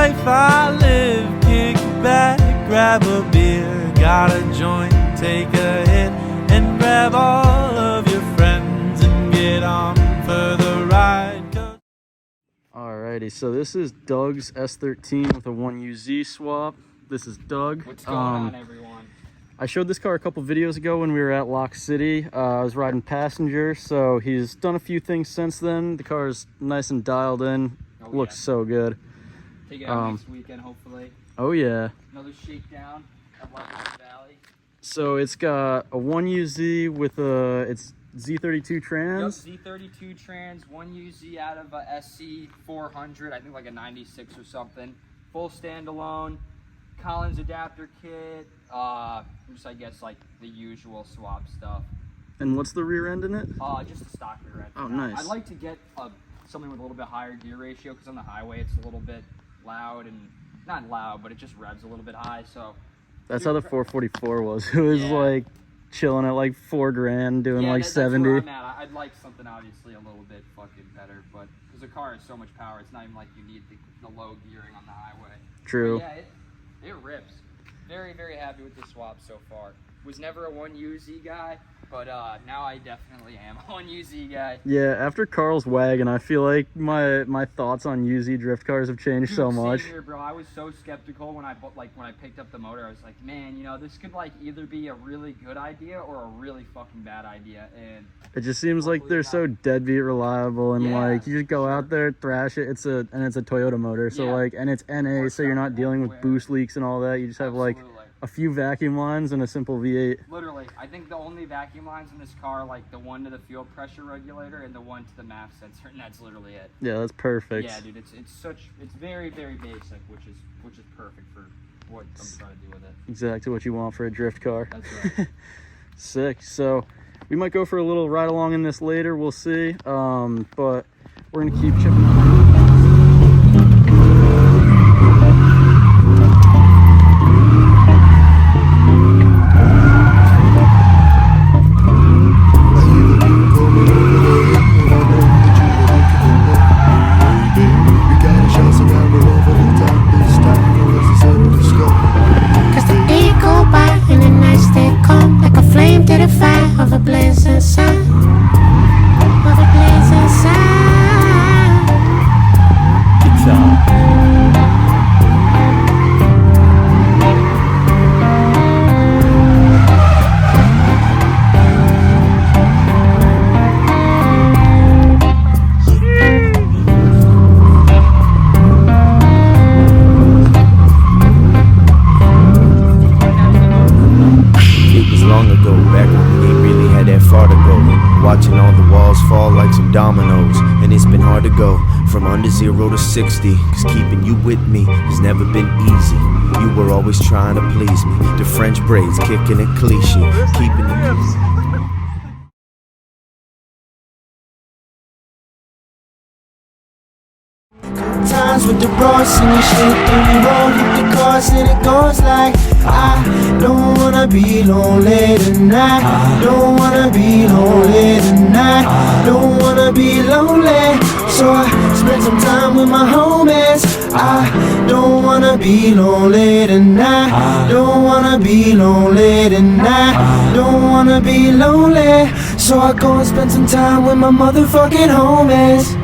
life I live. Kick back, grab a beer, got a joint, take a hit, and grab all of your friends and get on for the ride. Alrighty, so this is Doug's S13 with a 1UZ swap. This is Doug. What's going on, everyone? I showed this car a couple videos ago when we were at Lock City. I was riding passenger, so he's done a few things since then. The car is nice and dialed in. Looks so good. Take it out next weekend, hopefully. Oh yeah. Another shakedown at Lock Valley. So it's got a 1UZ with it's Z32 trans. Yep, Z32 trans, 1UZ out of a SC400, I think like a 96 or something. Full standalone. Collins adapter kit, just I guess like the usual swap stuff. And what's the rear end in it? Just a stock rear end. Oh, nice. I'd like to get something with a little bit higher gear ratio because on the highway it's a little bit loud, and not loud, but it just revs a little bit high. So that's how the 444 was. It was like chilling at like $4,000, doing like 70. That's where I'm at. I'd like something obviously a little bit fucking better, but because the car has so much power, it's not even like you need the low gearing on the highway. True. But yeah, it rips. Very, very happy with the swap so far. Was never a 1UZ guy, but now I definitely am a 1UZ guy. Yeah, after Carl's wagon, I feel like my thoughts on UZ drift cars have changed so much. Same here, bro. I was so skeptical when I picked up the motor. I was like, man, you know, this could like either be a really good idea or a really fucking bad idea. And it just seems like they're so deadbeat reliable, and like you just go out there, thrash it. It's a Toyota motor, so like, and it's NA, so you're not dealing with boost leaks and all that. You just have like a few vacuum lines and a simple V8. Literally, I think the only vacuum lines in this car are like the one to the fuel pressure regulator and the one to the MAF sensor, and that's literally it. Yeah, that's perfect. Yeah, dude, it's very, very basic, which is perfect for what I'm trying to do with it. Exactly what you want for a drift car. That's right. Sick. So we might go for a little ride along in this later. We'll see. But we're gonna keep chipping on. Watching all the walls fall like some dominoes, and it's been hard to go from under 0 to 60, cause keeping you with me has never been easy. You were always trying to please me, the French braids kicking it cliche, keeping the times with the bros and the shit, and we roll hit the cars and it goes like, I don't wanna be lonely tonight. Don't wanna be lonely tonight. Don't wanna be lonely, so I spend some time with my homies. I don't wanna be lonely tonight. Don't wanna be lonely tonight. Don't wanna be lonely, so I go and spend some time with my motherfucking homies.